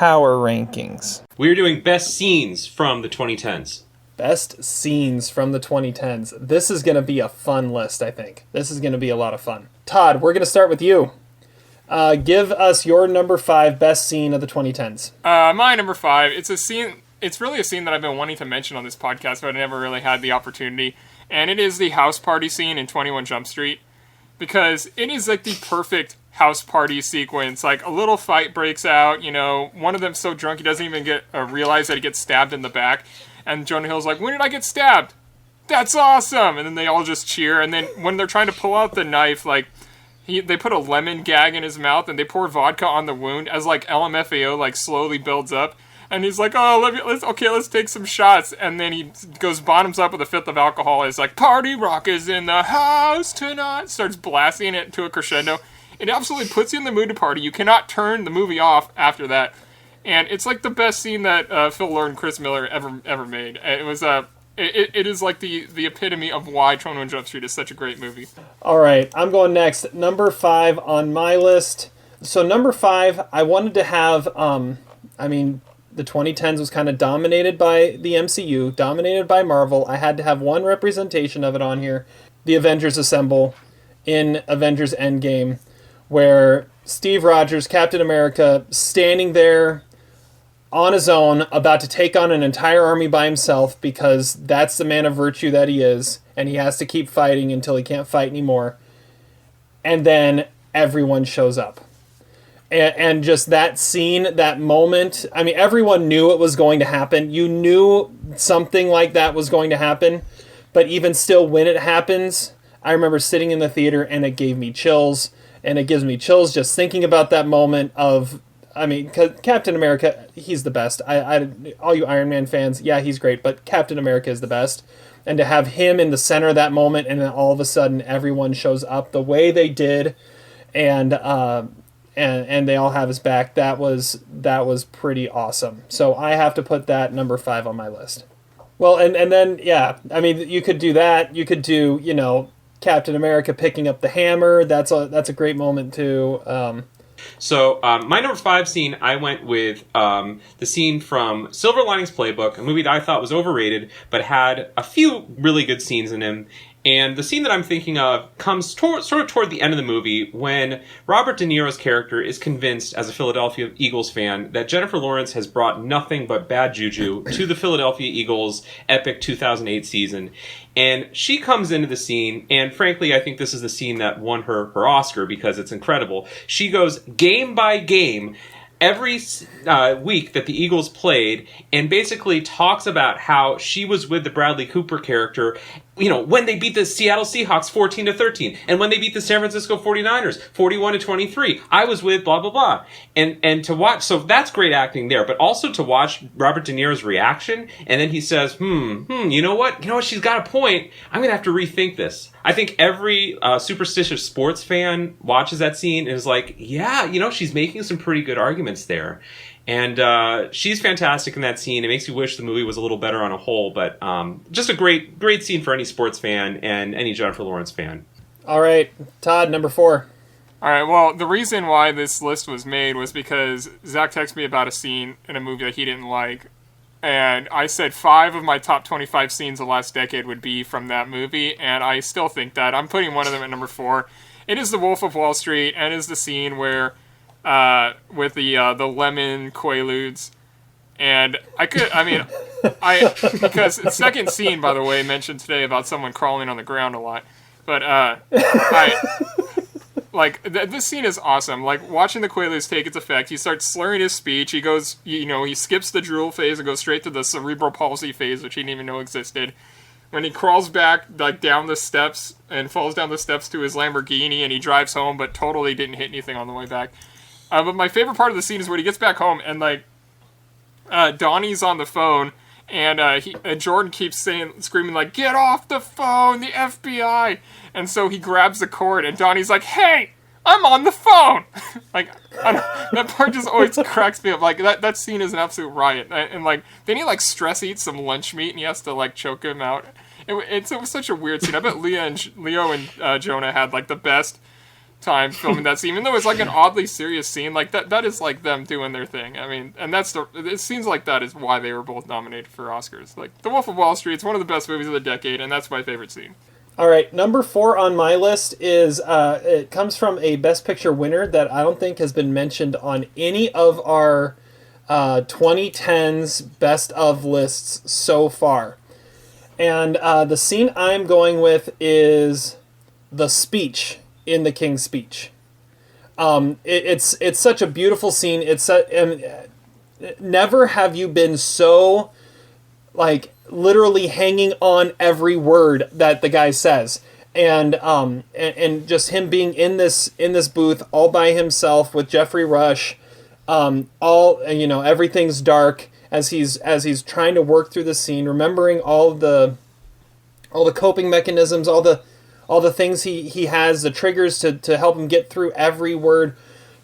power rankings. We're doing best scenes from the 2010s. Best scenes from the 2010s. This is going to be a fun list, I think. This is going to be a lot of fun. Todd, we're going to start with you. Give us your number 5 best scene of the 2010s. My number 5, it's a scene. It's really a scene that I've been wanting to mention on this podcast, but I never really had the opportunity. And it is the house party scene in 21 Jump Street. Because it is like the perfect house party sequence. Like, a little fight breaks out, you know, one of them's so drunk he doesn't even realize that he gets stabbed in the back. And Jonah Hill's like, when did I get stabbed? That's awesome! And then they all just cheer. And then when they're trying to pull out the knife, like, they put a lemon gag in his mouth and they pour vodka on the wound as, like, LMFAO, like, slowly builds up. And he's like, oh, let's take some shots. And then he goes bottoms up with a fifth of alcohol. It's like, party rock is in the house tonight. Starts blasting it to a crescendo. It absolutely puts you in the mood to party. You cannot turn the movie off after that. And it's like the best scene that Phil Lord and Chris Miller ever made. It was it is like the epitome of why 21 Jump Street is such a great movie. All right, I'm going next. Number 5 on my list. So number 5, I wanted to have, the 2010s was kind of dominated by the MCU, dominated by Marvel. I had to have one representation of it on here, the Avengers Assemble in Avengers Endgame, where Steve Rogers, Captain America, standing there on his own, about to take on an entire army by himself, because that's the man of virtue that he is, and he has to keep fighting until he can't fight anymore. And then everyone shows up. And just that scene, that moment, I mean, everyone knew it was going to happen. You knew something like that was going to happen. But even still, when it happens, I remember sitting in the theater and it gave me chills. And it gives me chills just thinking about that moment of, Captain America, he's the best. All you Iron Man fans, yeah, he's great, but Captain America is the best. And to have him in the center of that moment, and then all of a sudden everyone shows up the way they did, and they all have his back. That was pretty awesome. So I have to put that number 5 on my list. Well, and then, yeah, you could do that. You could do, Captain America picking up the hammer. That's a great moment too. So my number 5 scene, I went with the scene from Silver Linings Playbook, a movie that I thought was overrated, but had a few really good scenes in him. And the scene that I'm thinking of comes sort of toward the end of the movie, when Robert De Niro's character is convinced, as a Philadelphia Eagles fan, that Jennifer Lawrence has brought nothing but bad juju to the Philadelphia Eagles' epic 2008 season. And she comes into the scene, and frankly, I think this is the scene that won her Oscar, because it's incredible. She goes game by game every week that the Eagles played, and basically talks about how she was with the Bradley Cooper character, when they beat the Seattle Seahawks 14-13, and when they beat the San Francisco 49ers 41-23, I was with blah, blah, blah. And to watch, so that's great acting there, but also to watch Robert De Niro's reaction, and then he says, you know what, she's got a point, I'm going to have to rethink this. I think every superstitious sports fan watches that scene and is like, yeah, she's making some pretty good arguments there. And she's fantastic in that scene. It makes you wish the movie was a little better on a whole, but just a great scene for any sports fan and any Jennifer Lawrence fan. All right, Todd, number 4. All right, well, the reason why this list was made was because Zach texted me about a scene in a movie that he didn't like. And I said 5 of my top 25 scenes of the last decade would be from that movie, and I still think that. I'm putting one of them at number 4. It is The Wolf of Wall Street, and it is the scene where, with the lemon quaaludes, and because the second scene, by the way, mentioned today about someone crawling on the ground a lot, but this scene is awesome. Like, watching the Quaaludes take its effect, he starts slurring his speech. He goes, he skips the drool phase and goes straight to the cerebral palsy phase, which he didn't even know existed. When he crawls back, down the steps and falls down the steps to his Lamborghini, and he drives home, but totally didn't hit anything on the way back. But my favorite part of the scene is when he gets back home, and, Donnie's on the phone, and Jordan keeps screaming, get off the phone, the FBI! And so he grabs the cord, and Donnie's like, hey, I'm on the phone! That part just always cracks me up. That scene is an absolute riot. And, then he, stress eats some lunch meat, and he has to, choke him out. It was such a weird scene. I bet Leo and Jonah had, the best time filming that scene, even though it's like an oddly serious scene. Like that is like them doing their thing. I mean, and it seems like that is why they were both nominated for Oscars. Like The Wolf of Wall Street, it's one of the best movies of the decade, and that's my favorite scene. All right, number 4 on my list is it comes from a Best Picture winner that I don't think has been mentioned on any of our 2010s best of lists so far. And the scene I'm going with is the speech in The King's Speech. It's such a beautiful scene. Never have you been so, like, literally hanging on every word that the guy says. And just him being in this booth all by himself with Jeffrey Rush, everything's dark as he's trying to work through the scene, remembering all the coping mechanisms, all the things he has, the triggers to help him get through every word,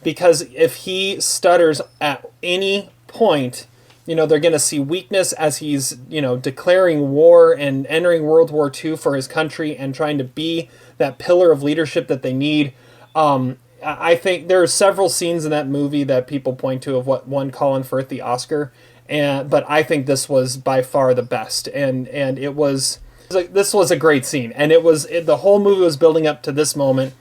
because if he stutters at any point, they're going to see weakness as he's, declaring war and entering World War II for his country and trying to be that pillar of leadership that they need. I think there are several scenes in that movie that people point to of what won Colin Firth the Oscar, but I think this was by far the best, and this was a great scene, and the whole movie was building up to this moment,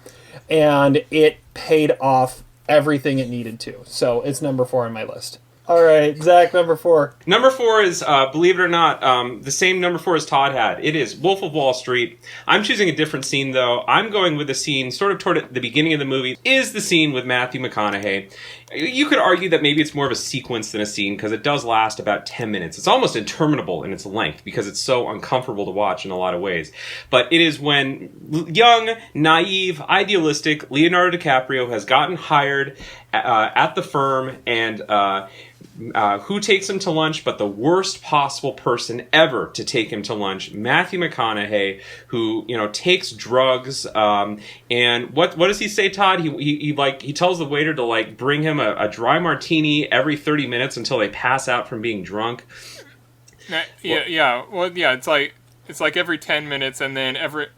and it paid off everything it needed to. So it's number 4 on my list. All right, Zach, number 4. Number 4 is, believe it or not, the same number 4 as Todd had. It is Wolf of Wall Street. I'm choosing a different scene, though. I'm going with the scene sort of toward the beginning of the movie, is the scene with Matthew McConaughey. You could argue that maybe it's more of a sequence than a scene, because it does last about 10 minutes. It's almost interminable in its length, because it's so uncomfortable to watch in a lot of ways. But it is when young, naive, idealistic Leonardo DiCaprio has gotten hired at the firm, and who takes him to lunch but the worst possible person ever to take him to lunch, Matthew McConaughey, who takes drugs, and what does he say, Todd? He tells the waiter to bring him a dry martini every 30 minutes until they pass out from being drunk. It's like every 10 minutes, and then every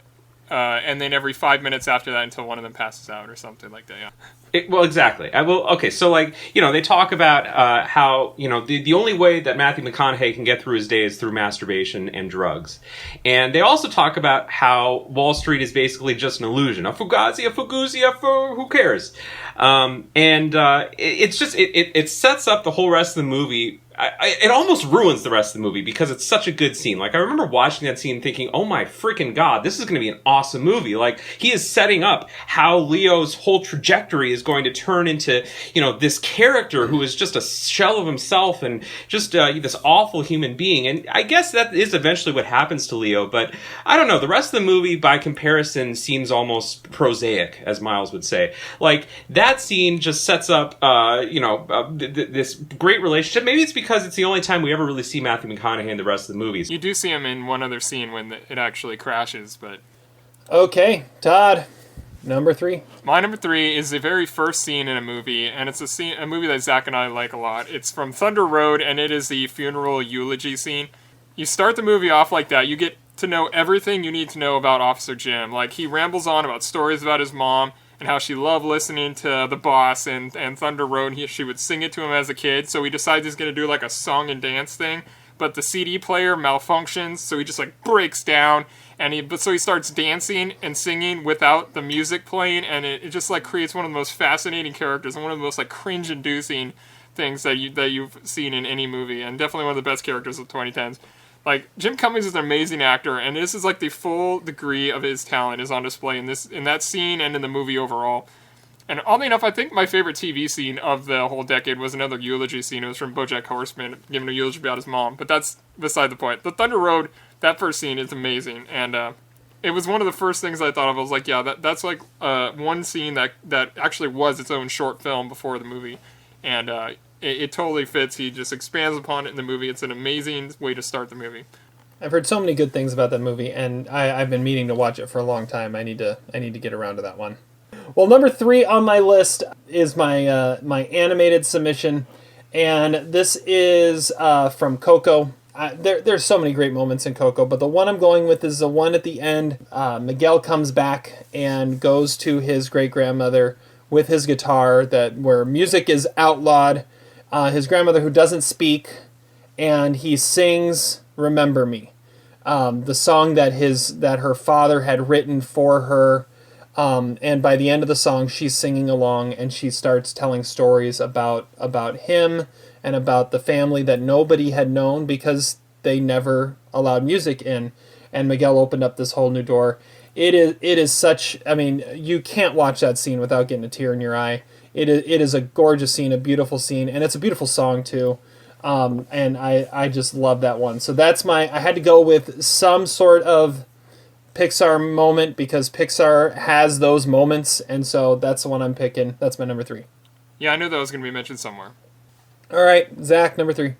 5 minutes after that until one of them passes out or something like that. Yeah. Exactly. They talk about how, the only way that Matthew McConaughey can get through his day is through masturbation and drugs. And they also talk about how Wall Street is basically just an illusion. A fugazi, who cares? It sets up the whole rest of the movie. It almost ruins the rest of the movie because it's such a good scene. I remember watching that scene thinking, oh my freaking God, this is going to be an awesome movie. He is setting up how Leo's whole trajectory is going to turn into, this character who is just a shell of himself and just this awful human being. And I guess that is eventually what happens to Leo, but I don't know. The rest of the movie, by comparison, seems almost prosaic, as Miles would say. That scene just sets up, this great relationship. Maybe it's because it's the only time we ever really see Matthew McConaughey in the rest of the movies. You do see him in one other scene when it actually crashes, but... Okay, Todd, number 3. My number 3 is the very first scene in a movie, and it's a movie that Zach and I like a lot. It's from Thunder Road, and it is the funeral eulogy scene. You start the movie off like that, you get to know everything you need to know about Officer Jim. He rambles on about stories about his mom, and how she loved listening to The Boss and Thunder Road. She would sing it to him as a kid, so he decides he's going to do a song and dance thing, but the CD player malfunctions, so he just breaks down, so he starts dancing and singing without the music playing, and it just creates one of the most fascinating characters and one of the most cringe-inducing things that you've seen in any movie, and definitely one of the best characters of the 2010s. Jim Cummings is an amazing actor, and this is the full degree of his talent is on display in that scene and in the movie overall. And oddly enough, I think my favorite TV scene of the whole decade was another eulogy scene. It was from BoJack Horseman, giving a eulogy about his mom, but that's beside the point. The Thunder Road, that first scene is amazing, and it was one of the first things I thought of. I was that's one scene that actually was its own short film before the movie, and it totally fits. He just expands upon it in the movie. It's an amazing way to start the movie. I've heard so many good things about that movie, and I've been meaning to watch it for a long time. I need to get around to that one. Well, number 3 on my list is my animated submission, and this is from Coco. there's so many great moments in Coco, but the one I'm going with is the one at the end. Miguel comes back and goes to his great-grandmother with his guitar, where music is outlawed. His grandmother, who doesn't speak, and he sings "Remember Me," the song that her father had written for her. And by the end of the song, she's singing along, and she starts telling stories about him and about the family that nobody had known because they never allowed music in. And Miguel opened up this whole new door. It is such. I mean, you can't watch that scene without getting a tear in your eye. It is a gorgeous scene, a beautiful scene, and it's a beautiful song too. And I just love that one. So that's I had to go with some sort of Pixar moment because Pixar has those moments, and so that's the one I'm picking. That's my number 3. Yeah, I knew that was going to be mentioned somewhere. All right, Zach, number 3.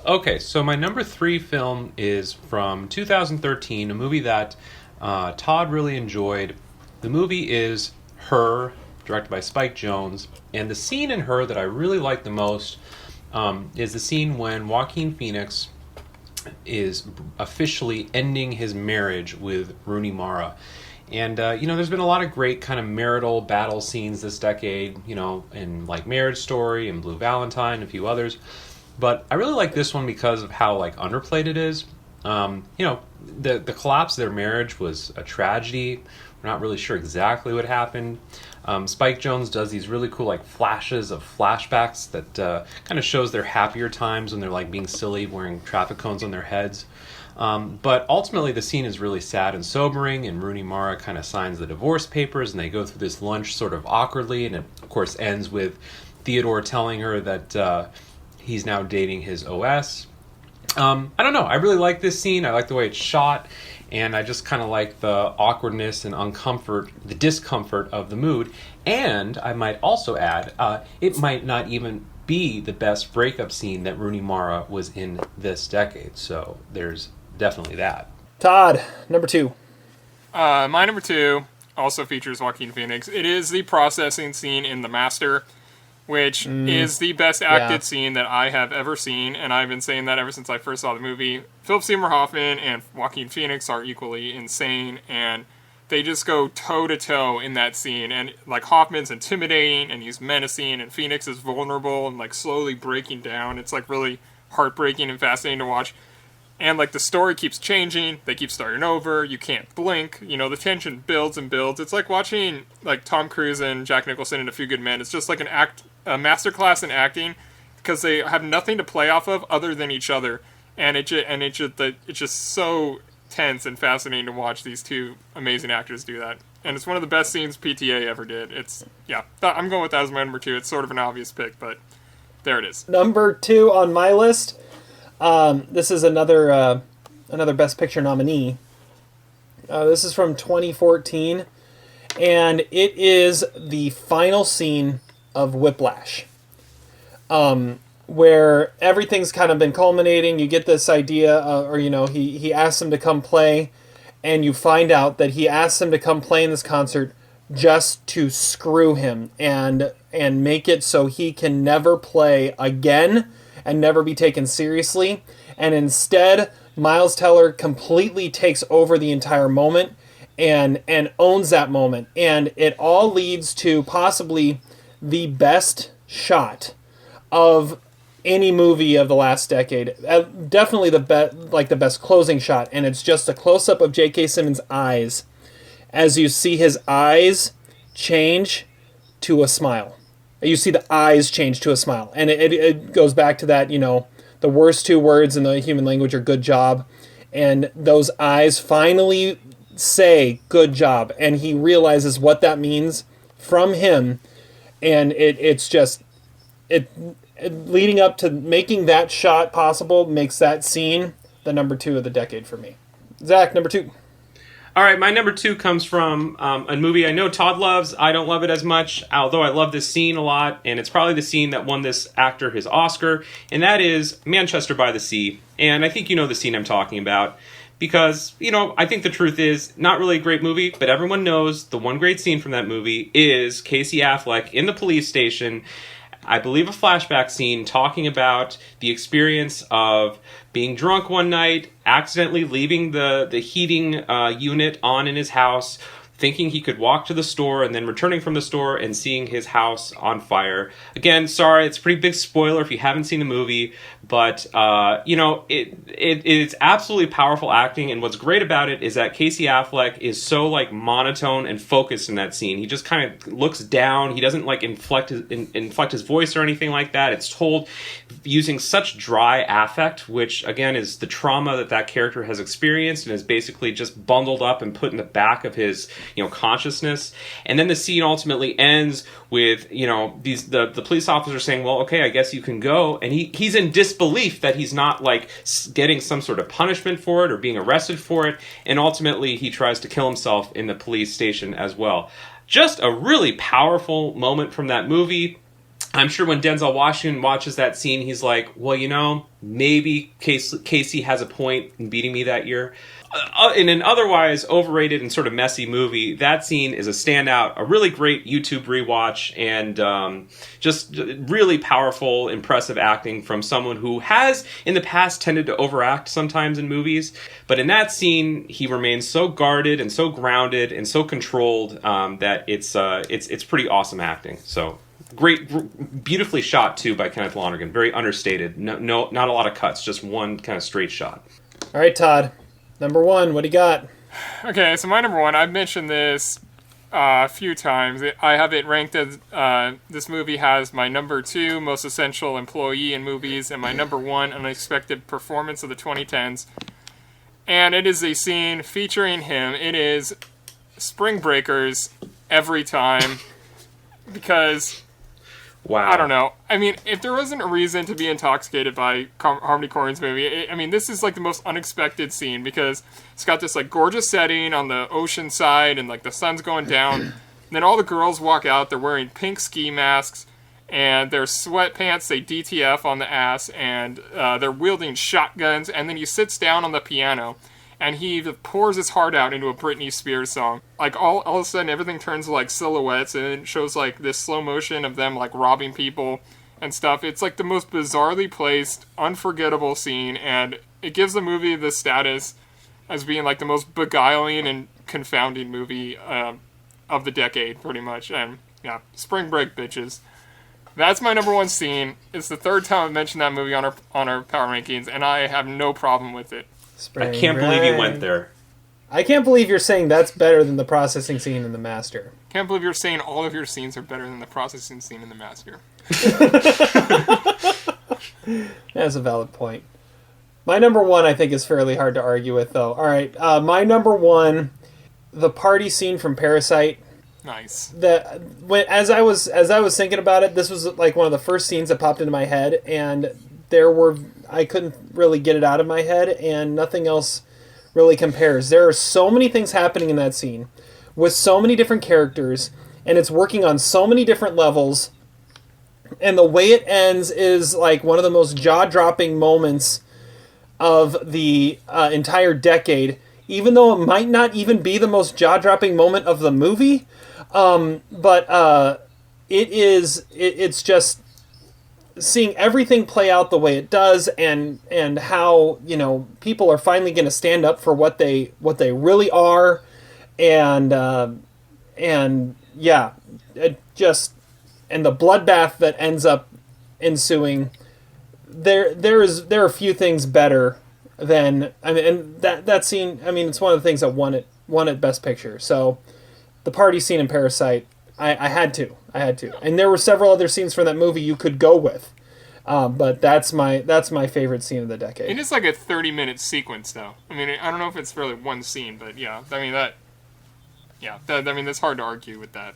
Okay, so my number 3 film is from 2013, a movie that Todd really enjoyed. The movie is Her, directed by Spike Jonze, and the scene in Her that I really like the most is the scene when Joaquin Phoenix is officially ending his marriage with Rooney Mara. And, there's been a lot of great kind of marital battle scenes this decade, in like Marriage Story and Blue Valentine and a few others. But I really like this one because of how like underplayed it is. The collapse of their marriage was a tragedy. We're not really sure exactly what happened. Spike Jonze does these really cool like flashes of flashbacks that kind of shows their happier times when they're like being silly, wearing traffic cones on their heads. But ultimately the scene is really sad and sobering, and Rooney Mara kind of signs the divorce papers, and they go through this lunch sort of awkwardly, and it of course ends with Theodore telling her that he's now dating his OS. I don't know. I really like this scene. I like the way it's shot, and I just kind of like the awkwardness and the discomfort of the mood. And I might also add, it might not even be the best breakup scene that Rooney Mara was in this decade. So there's definitely that. Todd, number 2. My number 2 also features Joaquin Phoenix. It is the processing scene in The Master, which is the best acted scene that I have ever seen, and I've been saying that ever since I first saw the movie. Philip Seymour Hoffman and Joaquin Phoenix are equally insane, and they just go toe-to-toe in that scene, and like Hoffman's intimidating, and he's menacing, and Phoenix is vulnerable and like slowly breaking down. It's like really heartbreaking and fascinating to watch. And like the story keeps changing, they keep starting over, you can't blink, the tension builds and builds. It's like watching like Tom Cruise and Jack Nicholson in A Few Good Men. It's just like a masterclass in acting, because they have nothing to play off of other than each other, and it's just so tense and fascinating to watch these two amazing actors do that. And it's one of the best scenes PTA ever did. I'm going with that as my number 2. It's sort of an obvious pick, but there it is. Number 2 on my list. This is another Best Picture nominee. This is from 2014, and it is the final scene of Whiplash, where everything's kind of been culminating. You get this idea, he asks him to come play, and you find out that he asks him to come play in this concert just to screw him and make it so he can never play again and never be taken seriously. And instead, Miles Teller completely takes over the entire moment and owns that moment. And it all leads to possibly the best shot of any movie of the last decade. Definitely the best closing shot. And it's just a close-up of J.K. Simmons' eyes as you see his eyes change to a smile. You see the eyes change to a smile. And it goes back to that, the worst 2 words in the human language are good job. And those eyes finally say good job. And he realizes what that means from him. And it's just, leading up to making that shot possible makes that scene the number 2 of the decade for me. Zach, number 2. All right, my number 2 comes from a movie I know Todd loves. I don't love it as much, although I love this scene a lot, and it's probably the scene that won this actor his Oscar, and that is Manchester by the Sea. And I think you know the scene I'm talking about, because, I think the truth is, not really a great movie, but everyone knows the one great scene from that movie is Casey Affleck in the police station I believe, a flashback scene talking about the experience of being drunk one night, accidentally leaving the heating unit on in his house, thinking he could walk to the store, and then returning from the store and seeing his house on fire. Again, sorry, it's a pretty big spoiler if you haven't seen the movie, but it's absolutely powerful acting, and what's great about it is that Casey Affleck is so like monotone and focused in that scene. He just kind of looks down. He doesn't like inflect his voice or anything like that. It's told using such dry affect, which again is the trauma that character has experienced and is basically just bundled up and put in the back of his consciousness. And then the scene ultimately ends with the police officer saying, well, okay, I guess you can go, and he's in disbelief that he's not like getting some sort of punishment for it or being arrested for it, and ultimately he tries to kill himself in the police station as well. Just a really powerful moment from that movie. I'm sure when Denzel Washington watches that scene, he's like, well, maybe Casey has a point in beating me that year. In an otherwise overrated and sort of messy movie, that scene is a standout, a really great YouTube rewatch, and just really powerful, impressive acting from someone who has in the past tended to overact sometimes in movies. But in that scene, he remains so guarded and so grounded and so controlled that it's pretty awesome acting. So great, beautifully shot too by Kenneth Lonergan. Very understated. No, not a lot of cuts, just one kind of straight shot. All right, Todd. Number one, what do you got? Okay, so my number one, I've mentioned this a few times. I have it ranked as this movie has my number 2 most essential employee in movies and my number 1 unexpected performance of the 2010s. And it is a scene featuring him. It is Spring Breakers every time because... Wow. I don't know. I mean, if there wasn't a reason to be intoxicated by Harmony Korine's movie, this is like the most unexpected scene because it's got this like gorgeous setting on the ocean side and like the sun's going down. And then all the girls walk out. They're wearing pink ski masks and their sweatpants say DTF on the ass, and they're wielding shotguns. And then he sits down on the piano and he pours his heart out into a Britney Spears song. Like, all of a sudden, everything turns like silhouettes, and it shows, like, this slow motion of them, like, robbing people and stuff. It's, like, the most bizarrely placed, unforgettable scene, and it gives the movie the status as being, like, the most beguiling and confounding movie of the decade, pretty much. And, yeah, Spring Break, bitches. That's my number 1 scene. It's the 3rd time I've mentioned that movie on our Power Rankings, and I have no problem with it. I can't believe you went there. I can't believe you're saying that's better than the processing scene in The Master. Can't believe you're saying all of your scenes are better than the processing scene in The Master. That's a valid point. My number 1, I think, is fairly hard to argue with, though. All right, my number 1, the party scene from Parasite. Nice. As I was thinking about it, this was like one of the first scenes that popped into my head, and I couldn't really get it out of my head, and nothing else really compares. There are so many things happening in that scene with so many different characters, and it's working on so many different levels, and the way it ends is like one of the most jaw-dropping moments of the entire decade, even though it might not even be the most jaw-dropping moment of the movie. It's just seeing everything play out the way it does, and how people are finally going to stand up for what they really are, and yeah, it just, and the bloodbath that ends up ensuing. There are few things better than, and that scene. It's one of the things that won it Best Picture. So the party scene in Parasite, I had to. And there were several other scenes from that movie you could go with. But that's my favorite scene of the decade. It is like a 30-minute sequence, though. I don't know if it's really one scene, but yeah. That's hard to argue with that.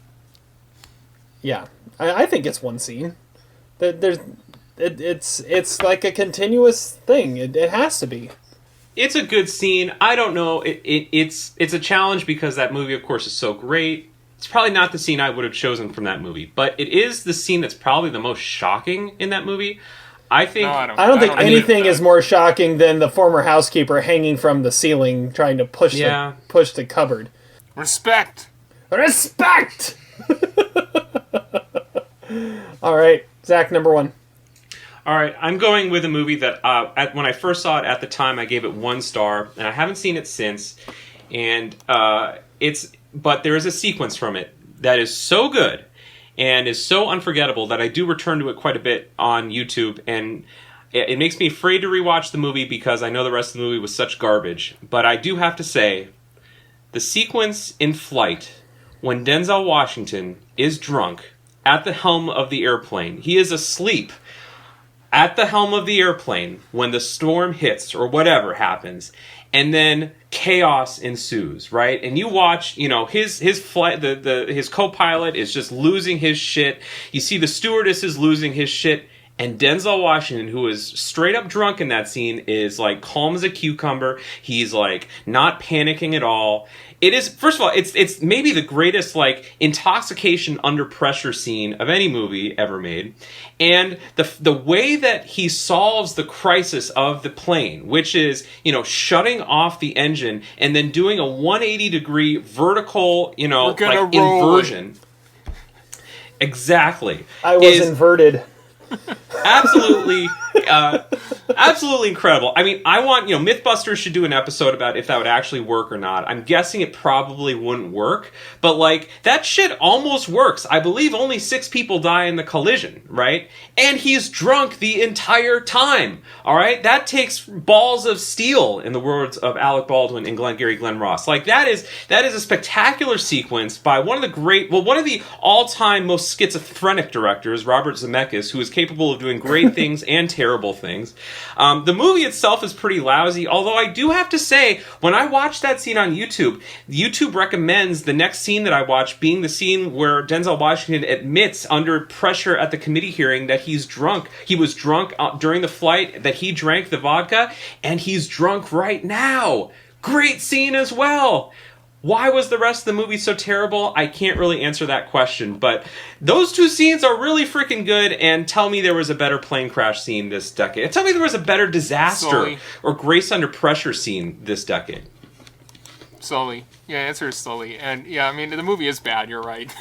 Yeah. I think it's one scene. It's like a continuous thing. It has to be. It's a good scene. I don't know. It's a challenge because that movie, of course, is so great. It's probably not the scene I would have chosen from that movie, but it is the scene that's probably the most shocking in that movie. I think. No, I don't think anything is more shocking than the former housekeeper hanging from the ceiling trying to push the cupboard. Respect. All right. Zach, number 1. All right, I'm going with a movie that when I first saw it at the time, I gave it 1 star, and I haven't seen it since. And but there is a sequence from it that is so good and is so unforgettable that I do return to it quite a bit on YouTube, and it makes me afraid to rewatch the movie because I know the rest of the movie was such garbage. But I do have to say, the sequence in Flight when Denzel Washington is drunk at the helm of the airplane, he is asleep at the helm of the airplane when the storm hits or whatever happens, and then chaos ensues, right? And you watch, his flight, his co-pilot is just losing his shit. You see the stewardess is losing his shit, and Denzel Washington, who is straight up drunk in that scene, is like calm as a cucumber. He's like not panicking at all. It is, first of all, it's maybe the greatest like intoxication under pressure scene of any movie ever made. And the way that he solves the crisis of the plane, which is, shutting off the engine and then doing a 180-degree vertical, inversion. Exactly. I was inverted. Absolutely, absolutely incredible. I mean, I want, Mythbusters should do an episode about if that would actually work or not. I'm guessing it probably wouldn't work, but like, that shit almost works. I believe only 6 people die in the collision, right? And he's drunk the entire time, all right? That takes balls of steel, in the words of Alec Baldwin and Glengarry Glen Ross. Like, that is a spectacular sequence by one of the all-time most schizophrenic directors, Robert Zemeckis, who is capable of doing great things and terrible things. The movie itself is pretty lousy, although I do have to say, when I watched that scene on YouTube recommends the next scene that I watch being the scene where Denzel Washington admits under pressure at the committee hearing that he's drunk. He was drunk during the flight, that he drank the vodka, and he's drunk right now. Great scene as well. Why was the rest of the movie so terrible? I can't really answer that question, but those 2 scenes are really freaking good, and tell me there was a better plane crash scene this decade. Tell me there was a better disaster or grace under pressure scene this decade. Sully. Yeah, answer is Sully. And yeah, I mean, the movie is bad, you're right.